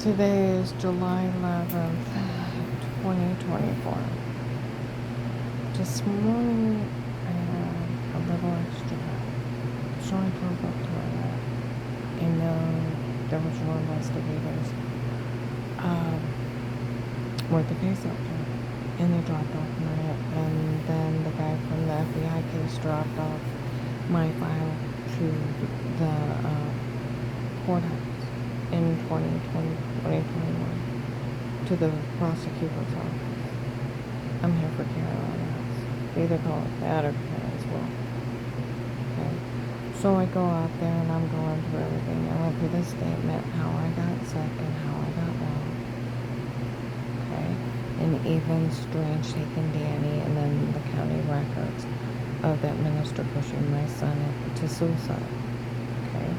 Today is July 11th, 2024. This morning I had a little extra help. So I drove up to my and there was no investigators with the case up there. And they dropped off and then the guy from the FBI case dropped off my file to the courthouse in 2021 to the prosecutor's office. I'm here for Carolinas. They either call it that or Carolsville. Okay. So I go out there and I'm going through everything. I went through the statement, how I got sick and how I got well. Okay. And even Strange taking Danny and then the county records of that minister pushing my son to suicide. Okay.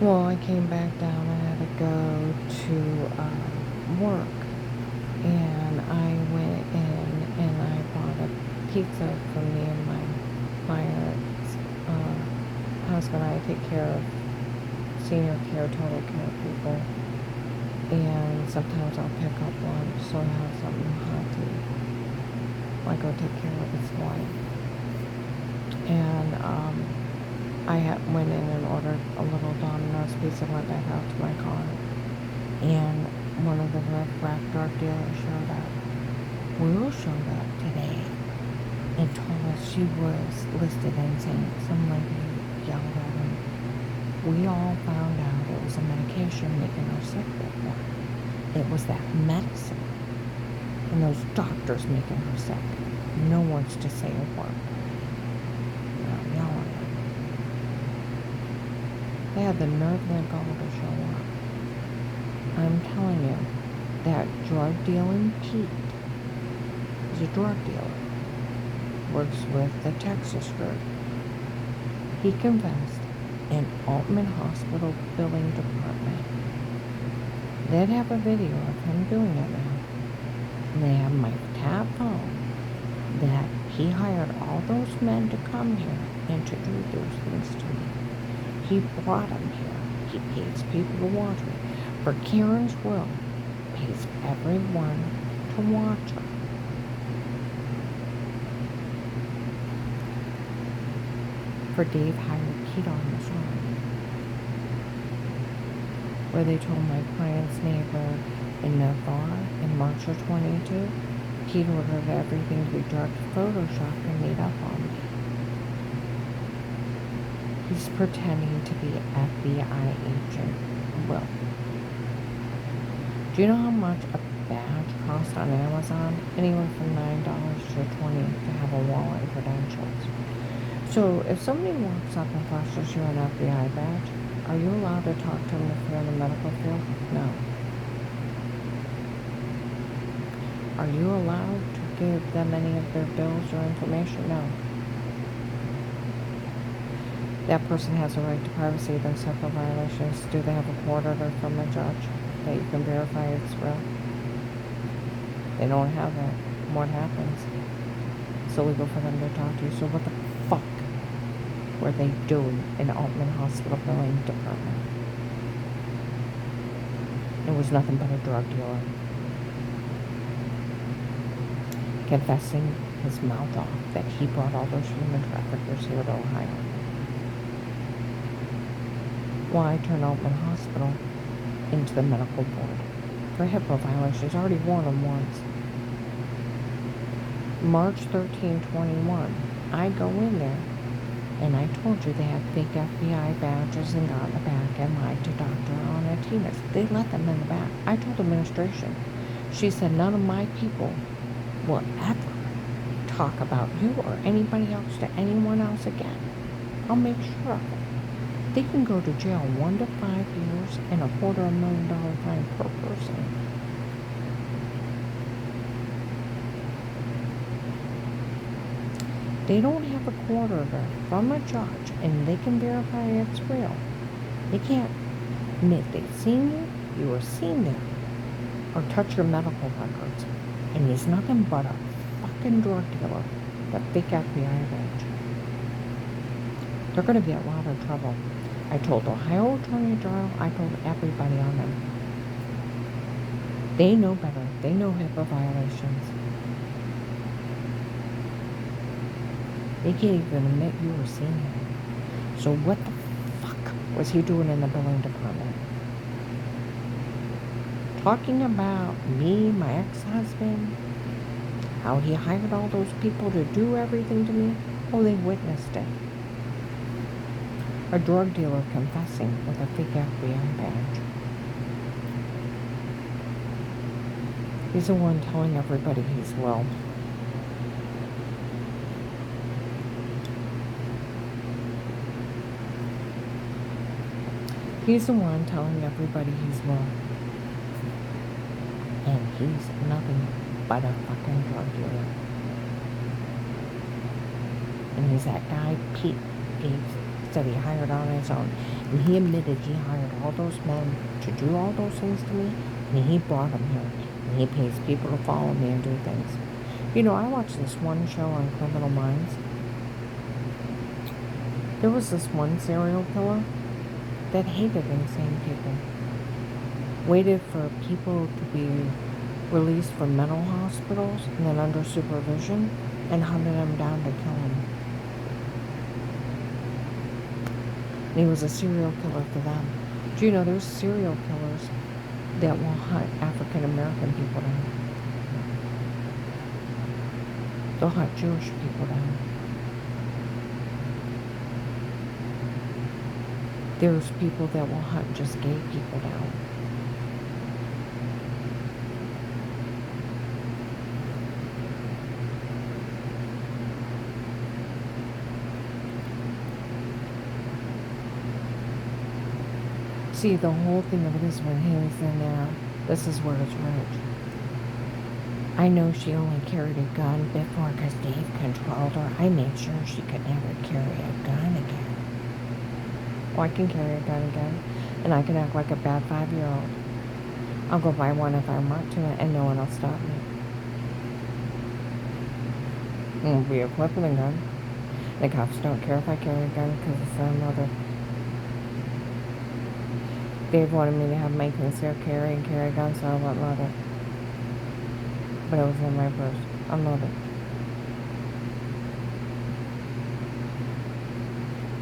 Well, I came back down. I had to go to work, and I went in and I bought a pizza for me and my client's husband. I take care of senior care, total care people, and sometimes I'll pick up lunch, so I have something hot to eat. I go take care of his wife, and I went in and ordered a little Domino's pizza, went back out to my car, and one of the Red Dog dealers showed up. Will showed up today and told us she was listed insane. Some lady yelled at him. We all found out it was a medication making her sick before. It was that medicine and those doctors making her sick. No one's to say a word. They had the nerve and the gall to show up. I'm telling you, that drug dealing Pete is a drug dealer. Works with the Texas group. He confessed in Altman Hospital billing department. They'd have a video of him doing it now. And they have my tab phone that he hired all those men to come here and to do those things to me. He brought them here. He pays people to watch me. For Karen's will, pays everyone to watch her. For Dave hired Pete on the side, where they told my client's neighbor in Navarre in March of 22, Pete ordered everything to be drugged, photoshopped, and made up on me. He's pretending to be FBI agent Will. Do you know how much a badge costs on Amazon? Anywhere from $9 to $20 to have a wallet and credentials. So if somebody walks up and flashes you an FBI badge, are you allowed to talk to them if you're in the medical field? No. Are you allowed to give them any of their bills or information? No. That person has a right to privacy. Those type of violations. Do they have a court order from a judge that you can verify it's real? They don't have that. What happens? It's illegal for them to talk to you. So what the fuck were they doing in Altman Hospital billing department? It was nothing but a drug dealer. Confessing his mouth off that he brought all those human traffickers here to Ohio. Why turn Altman Hospital into the medical board for HIPAA violations? Already warned them once. March 13, 21, I go in there and I told you they had fake FBI badges and got in the back and lied to Dr. Onatinas. They let them in the back. I told the administration. She said none of my people will ever talk about you or anybody else to anyone else again. I'll make sure of it. They can go to jail 1 to 5 years and $250,000 fine per person. They don't have a court order from a judge and they can verify it's real. They can't admit they've seen you, you were seen there, or touch your medical records. And he's nothing but a fucking drug dealer, that big FBI badge. They're going to be in a lot of trouble. I told Ohio Attorney General, I told everybody on them. They know better. They know HIPAA violations. They can't even admit you were seeing him. So what the fuck was he doing in the billing department? Talking about me, my ex-husband, how he hired all those people to do everything to me. Oh, they witnessed it. A drug dealer confessing with a fake FBI badge. He's the one telling everybody he's well. He's the one telling everybody he's well. And he's nothing but a fucking drug dealer. And he's that guy, Pete Gates, said he hired on his own. And he admitted he hired all those men to do all those things to me. And he brought them here. And he pays people to follow me and do things. You know, I watched this one show on Criminal Minds. There was this one serial killer that hated insane people. Waited for people to be released from mental hospitals and then under supervision and hunted them down to kill them. And he was a serial killer for them. Do you know there's serial killers that will hunt African American people down? They'll hunt Jewish people down. There's people that will hunt just gay people down. See, the whole thing of it is when he was in there, this is where it's rich. I know she only carried a gun before because Dave controlled her. I made sure she could never carry a gun again. Oh, I can carry a gun again, and I can act like a bad 5-year-old. I'll go buy one if I want to, and no one will stop me. It won't be equipped with a gun. The cops don't care if I carry a gun because it's their mother. Dave wanted me to have my concealed carry and carry a gun, so I wouldn't let it. But it was in my purse. Unloaded.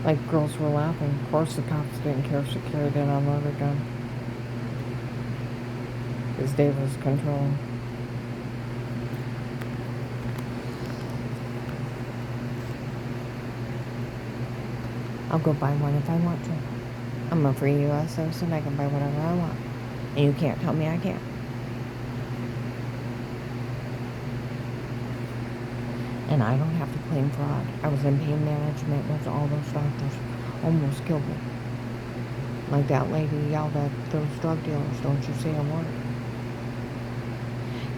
Like, girls were laughing. Of course the cops didn't care if she carried an unloaded gun. Because Dave was controlling. I'll go buy one if I want to. I'm a free U.S. citizen. I can buy whatever I want. And you can't tell me I can't. And I don't have to claim fraud. I was in pain management with all those doctors. Almost killed me. Like that lady yelled at those drug dealers, don't you say a word.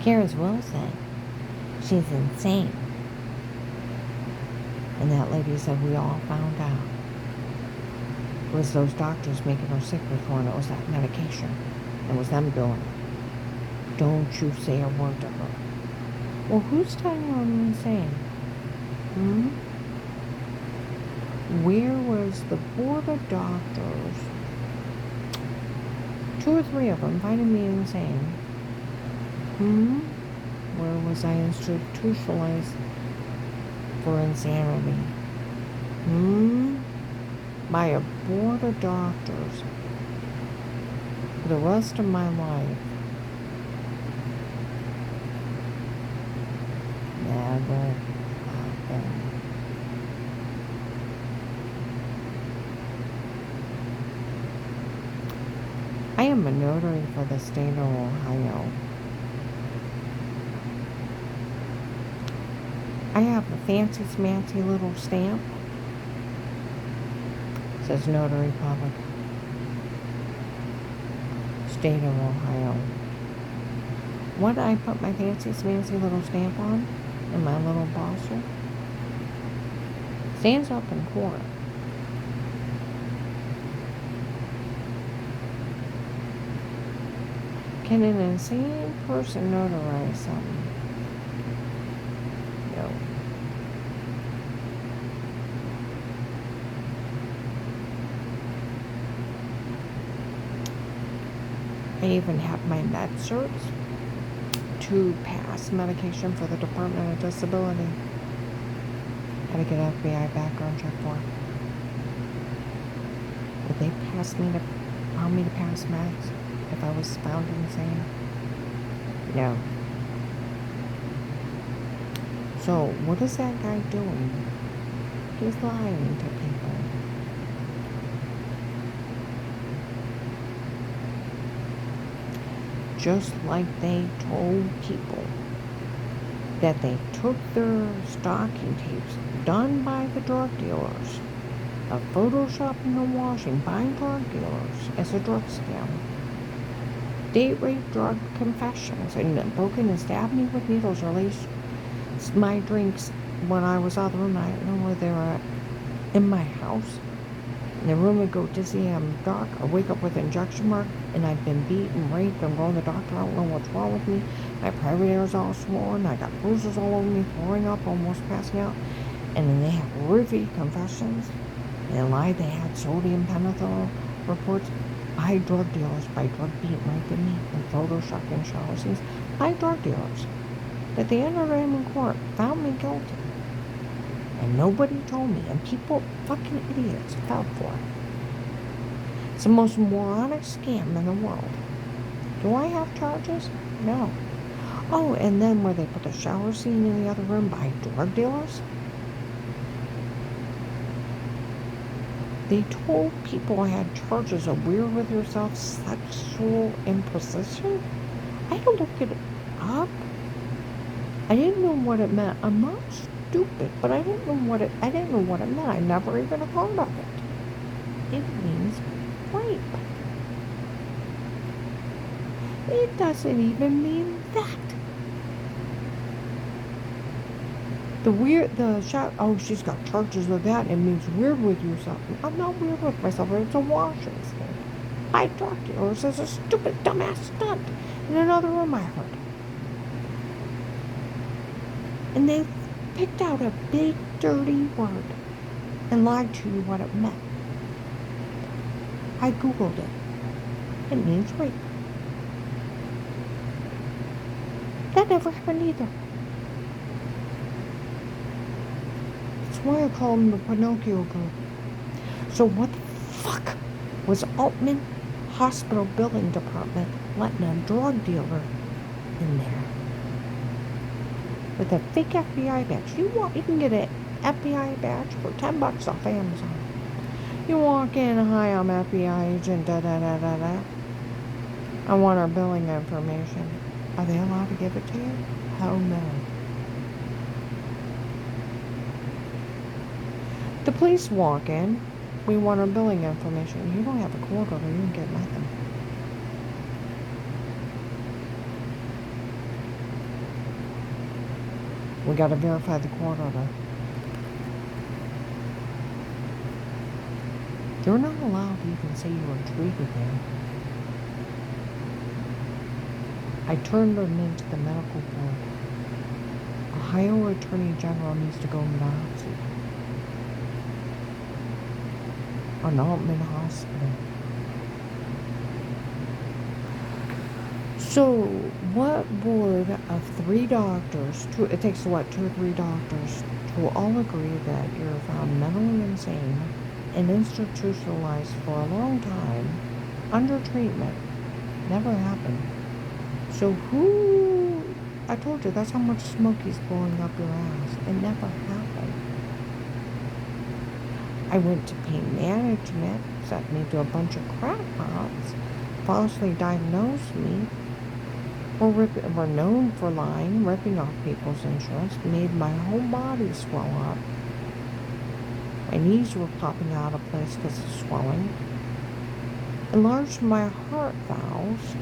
Karen's Wilson. She's insane. And that lady said we all found out. It was those doctors making her sick before, and it was that medication. It was them doing it. Don't you say a word to her. Well, who's telling her I'm insane? Where was the board of doctors? 2 or 3 of them finding me insane. Where was I institutionalized for insanity? By a board of doctors for the rest of my life. Never happened. I am a notary for the state of Ohio. I have a fancy smancy little stamp. It says Notary Public. State of Ohio. What did I put my fancy smancy little stamp on? In my little bosser? Stands up in court. Can an insane person notarize something? No. I even have my med certs to pass medication for the Department of Disability. Had to get an FBI background check for. Would they allow me to pass meds if I was found insane? No. So, what is that guy doing? He's lying to people. Just like they told people that they took their stocking tapes done by the drug dealers of photoshopping and washing by drug dealers as a drug scam. Date rape drug confessions and broken and stabbed me with needles, released my drinks when I was out of the room. I don't know where they were at. In my house. And the room would go dizzy, I'm dark. I wake up with an injection mark, and I've been beaten, raped. I'm going to the doctor. I don't know what's wrong with me. My private area's all swollen. I got bruises all over me, throwing up, almost passing out. And then they have roofie confessions. They lied. They had sodium pentothal reports by drug dealers, by drug beat, raping me, and photoshopping shower scenes by drug dealers. That they entered him in court, found me guilty. And nobody told me, and people, fucking idiots, fell for it. It's the most moronic scam in the world. Do I have charges? No. Oh, and then where they put the shower scene in the other room by drug dealers? They told people I had charges of weird with yourself sexual imposition. I had to look it up. I didn't know what it meant. I'm not stupid, but I didn't know what it meant. I never even heard of it. It means rape. It doesn't even mean that. She's got charges of that. It means weird with yourself. I'm not weird with myself. It's a washing thing. I talked to her. It's a stupid, dumbass stunt. In another room, I heard. And they picked out a big, dirty word and lied to you what it meant. I Googled it. It means rape. That never happened either. That's why I call them the Pinocchio group. So what the fuck was Altman Hospital Billing Department letting a drug dealer in there? With a fake FBI badge. You can get an FBI badge for $10 off Amazon. You walk in, hi, I'm FBI agent, da-da-da-da-da. I want our billing information. Are they allowed to give it to you? Hell no. The police walk in, we want our billing information. You don't have a court order, you don't get nothing. We got to verify the court order. You're not allowed to even say you were treated there. I turned them into the medical board. Ohio Attorney General needs to go Nazi on Altman Hospital. So, what board of 3 doctors, it takes 2 or 3 doctors to all agree that you're found mentally insane and institutionalized for a long time under treatment? Never happened. So I told you, that's how much smoke is blowing up your ass. It never happened. I went to pain management, sent me to a bunch of crackpots, falsely diagnosed me, were known for lying, ripping off people's insurance, made my whole body swell up. My knees were popping out of place because of swelling. Enlarged my heart valves,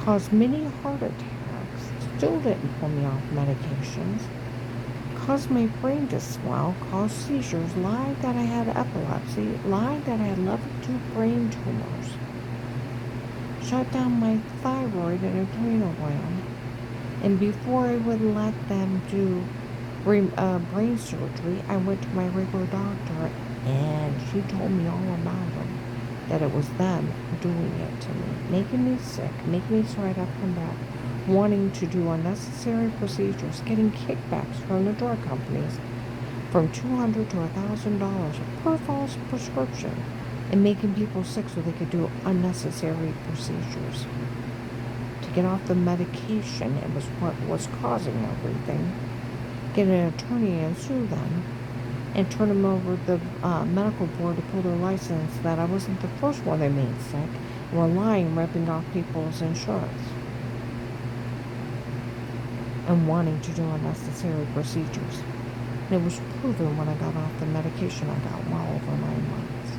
caused many heart attacks, still didn't pull me off medications, caused my brain to swell, caused seizures, lied that I had epilepsy, lied that I had level 2 brain tumors, shut down my thyroid and adrenal gland, and before I would let them do brain surgery, I went to my regular doctor, and she told me all about them. that it was them doing it to me, making me sick, making me so I'd have to come back, wanting to do unnecessary procedures, getting kickbacks from the drug companies from $200 to $1,000 per false prescription, and making people sick so they could do unnecessary procedures. To get off the medication, it was what was causing everything. Get an attorney and sue them, and turn them over to the medical board to pull their license that I wasn't the first one they made sick, and were lying, ripping off people's insurance, and wanting to do unnecessary procedures. And it was proven when I got off the medication I got well over 9 months.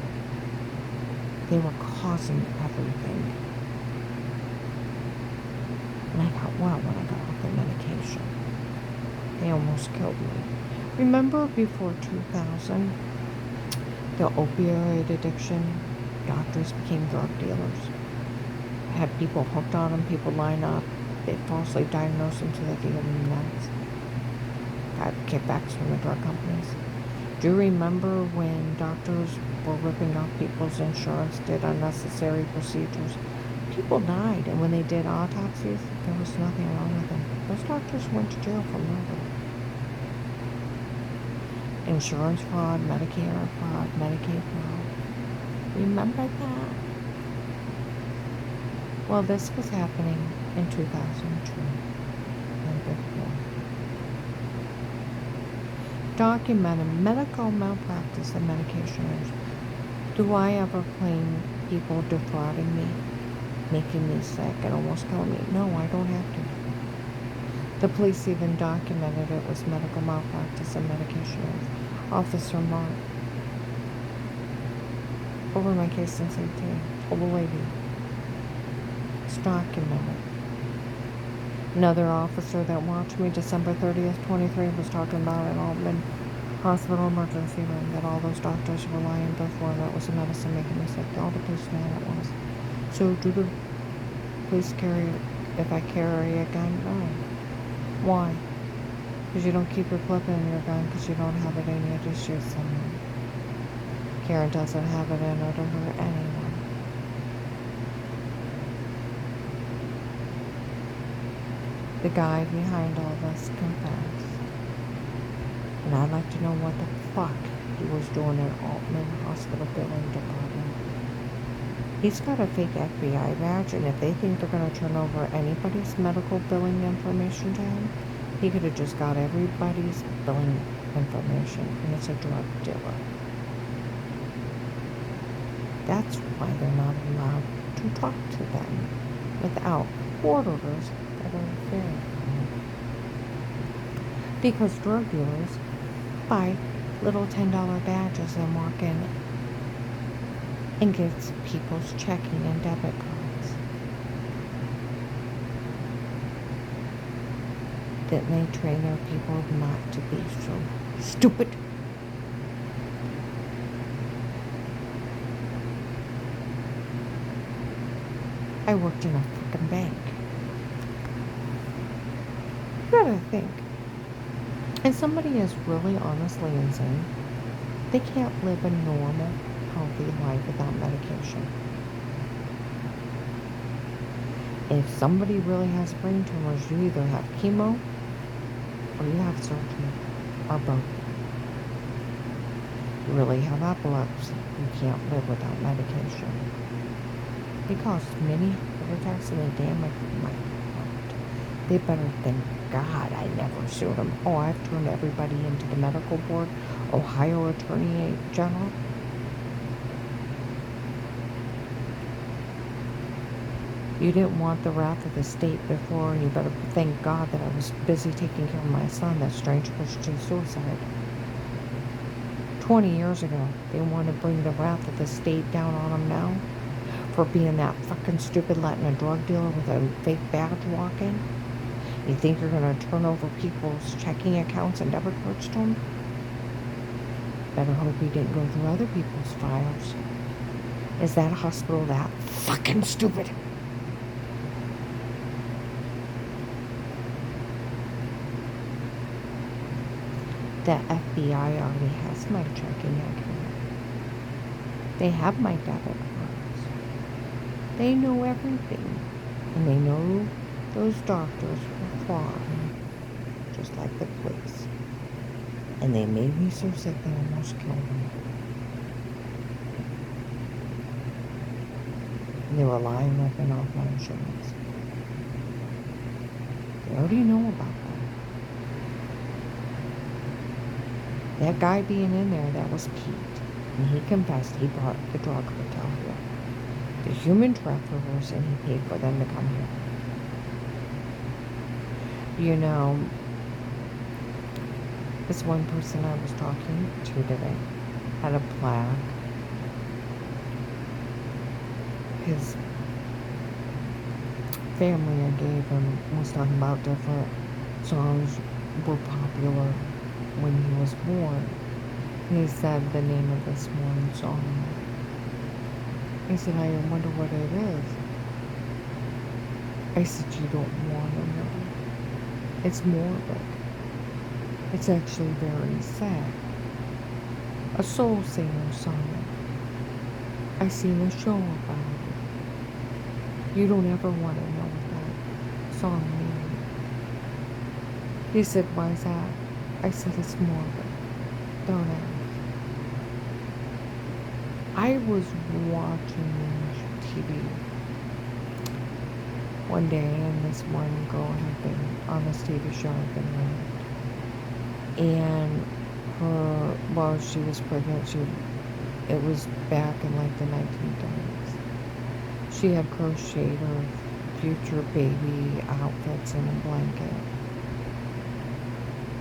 They were causing everything. And I got well when I got off the medication. They almost killed me. Remember before 2000, the opioid addiction, doctors became drug dealers. Had people hooked on them, people line up, they'd falsely diagnose them so they could give them meds. Got kickbacks from the drug companies. Do you remember when doctors were ripping off people's insurance, did unnecessary procedures? People died, and when they did autopsies, there was nothing wrong with them. Those doctors went to jail for murder. Insurance fraud, Medicare fraud, Medicaid fraud. Remember that? Well, this was happening in 2002 and before. Documented medical malpractice and medication use. Do I ever claim people defrauding me, making me sick, and almost killing me? No, I don't have to. The police even documented it was medical malpractice and medication use. Officer Mark, over my case since 18, told the lady. It's documented. Another officer that watched me December 30th, 23 was talking about an Altman hospital emergency room that all those doctors were lying before that was a medicine making me sick. All the policemen it was. So do the police carry, if I carry a gun? No. Why? Because you don't keep your clip in your gun because you don't have it in you to shoot someone. Karen doesn't have it in her to hurt anyone. The guy behind all this confessed. And I'd like to know what the fuck he was doing in Altman Hospital Billing Department. He's got a fake FBI badge, and if they think they're going to turn over anybody's medical billing information to him, he could have just got everybody's billing information, and it's a drug dealer. That's why they're not allowed to talk to them without court orders that are verified. Because drug dealers buy little $10 badges and walk in and get people's checking and debit cards. Didn't they train their people not to be so stupid? I worked in a fucking bank. You gotta think. If somebody is really honestly insane, they can't live a normal, healthy life without medication. If somebody really has brain tumors, you either have chemo or you have surgery, or both. You really have epilepsy, you can't live without medication. It causes many heart attacks and they damage my heart. They better thank God I never sued them. Oh, I've turned everybody into the medical board, Ohio Attorney General. You didn't want the wrath of the state before, and you better thank God that I was busy taking care of my son that strange pushed to suicide. 20 years ago, they want to bring the wrath of the state down on him now for being that fucking stupid, letting a drug dealer with a fake badge walk in. You think you're going to turn over people's checking accounts and debit cards to them? Better hope he didn't go through other people's files. Is that hospital that fucking stupid? The FBI already has my checking account. They have my debit card. They know everything. And they know those doctors were fraud, just like the police. And they made me so sick they almost killed me. And they were lying ripping off my insurance. They already know about that. That guy being in there, that was Pete. And he confessed he brought the drug cartel here. The human traffickers, and he paid for them to come here. You know, this one person I was talking to today had a plaque. His family I gave him was talking about different songs were popular when he was born. He said the name of this one song. He said, I wonder what it is. I said, you don't want to know. It's morbid. It's actually very sad. A soul singer song. I seen a show about it. You don't ever want to know what that song means. He said, why is that? I said, it's morbid. Don't ask. I was watching TV one day, and this one girl had been on this TV show, had been raped. And while she was pregnant, it was back in like the 1930s. She had crocheted her future baby outfits in a blanket.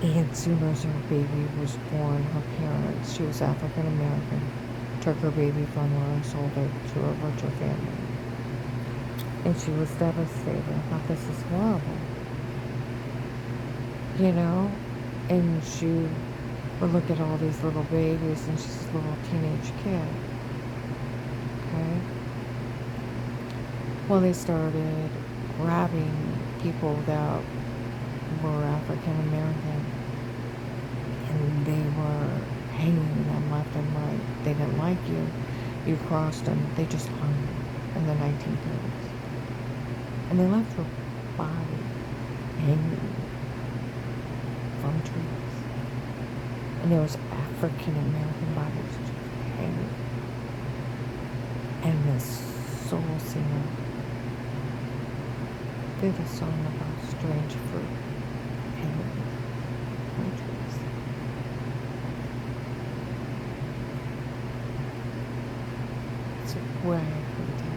And as soon as her baby was born, her parents, she was African American, took her baby from her and sold it to a richer family. And she was devastated. I thought, this is horrible. You know? And she would look at all these little babies, and she's a little teenage kid. Okay? Well, they started grabbing people that were African American, and they were hanging them left and right. They didn't like you. You crossed them. They just hung you in the 1930s. And they left her body hanging from trees. And there was African American bodies just hanging. And this soul singer did a song about strange fruit hanging from trees. It's way from Tennessee.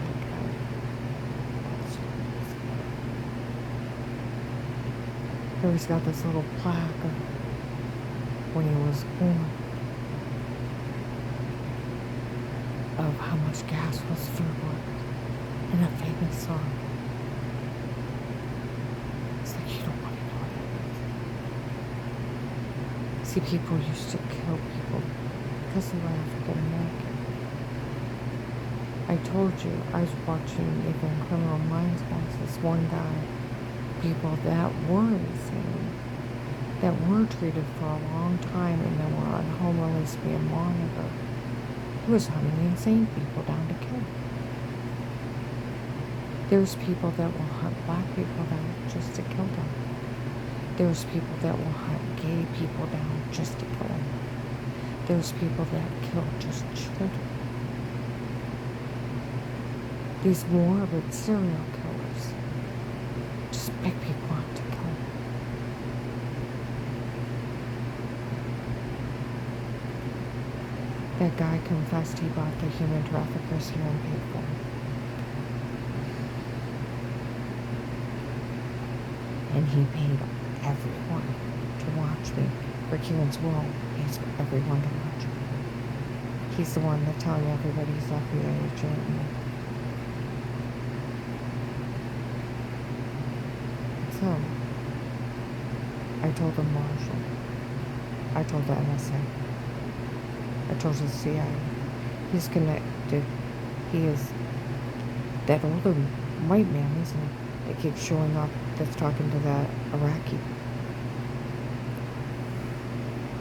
He's got this little plaque of when he was born, of how much gas was filled with in a famous song. It's like, you don't want to know what it is. See, people used to kill people because they were African American. I told you, I was watching even Criminal Minds once, this one guy, people that were insane, that were treated for a long time and then were on home release being monitored. He was hunting insane people down to kill. There's people that will hunt black people down just to kill them. There's people that will hunt gay people down just to kill them. There's people that kill just children. These morbid serial killers just pick people up to kill them. That guy confessed he bought the human traffickers here and paid for them. And he paid everyone to watch me. Rick Owens will pays for everyone to watch me. He's the one that's telling everybody he's FBI agent. So, I told the Marshal. I told the NSA. I told the CIA. He's connected. He is that older white man, isn't he? That keeps showing up, that's talking to that Iraqi.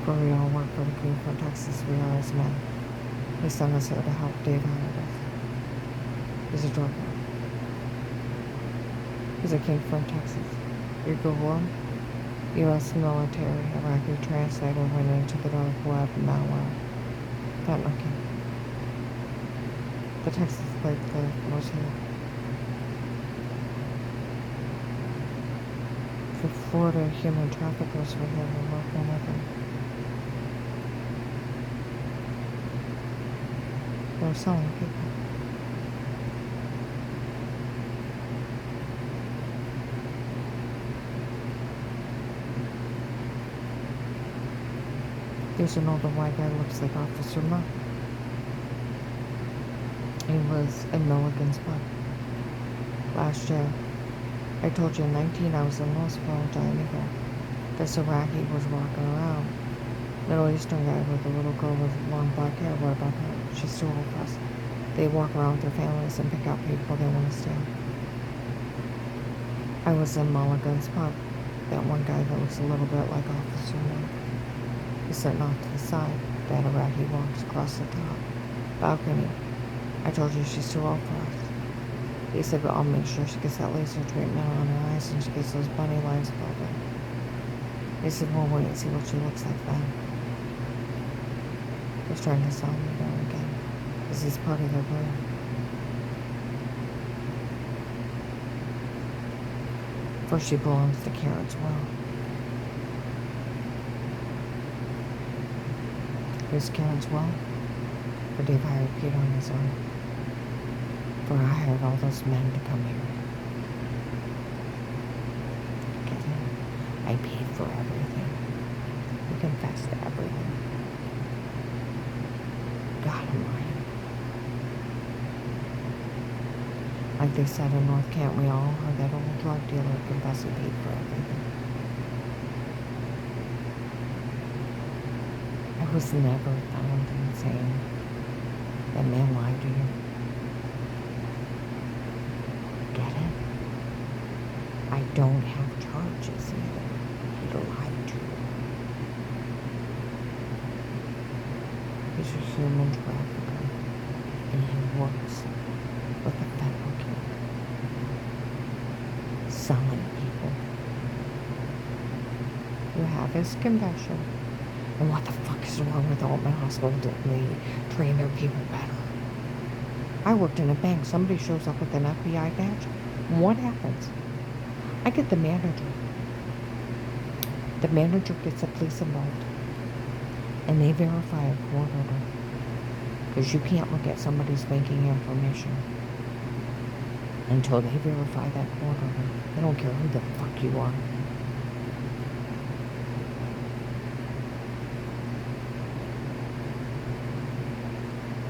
Where we all work for the Green from Texas. We are his men. He sent us here to help Dave Hernandez. He's a drug lord. because I came from Texas. You Google them. U.S. military, Iraqi translator went into the dark web, malware. Fentanyl king. The Texas plate the was here. For Florida, human traffickers were here to work on them. They were selling people. There's an older white guy, looks like Officer Murph. He was in Milligan's Pub last year. I told you in 19 I was in Louisville, Giant Eagle. This Iraqi was walking around. Middle Eastern guy with a little girl with long black hair. What about her? She's too old for us. They walk around with their families and pick out people they want to steal. I was in Mulligan's Pub. That one guy that looks a little bit like Officer Murph. He's sitting off to the side. That Iraqi walks across the top balcony. I told you she's too old for us. He said, but I'll make sure she gets that laser treatment on her eyes and she gets those bunny lines filled in. He said, we'll wait and see what she looks like then. He's trying to sell me there again, because he's part of their brand. First, she belongs to Karen's well. Here's Karen's well, or Dave hired Pete on his own. For I hired all those men to come here. Get in. I paid for everything. We confessed to everything. God almighty. Like they said in North Kent, we all heard that old drug dealer confess he paid for everything. I was never found insane. That man lied to you. Get it? I don't have charges either. He lied to you. He's a human trafficker, and he works with the federal king, selling people. You have his confession. And what the fuck is wrong with Altman Hospital? Didn't they train their people better? I worked in a bank. Somebody shows up with an FBI badge. What happens? I get the manager. The manager gets the police involved. And they verify a court order. Because you can't look at somebody's banking information until they verify that court order. They don't care who the fuck you are.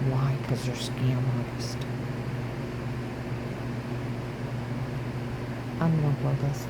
Why? Because they're scam artists. I'm gonna upload this.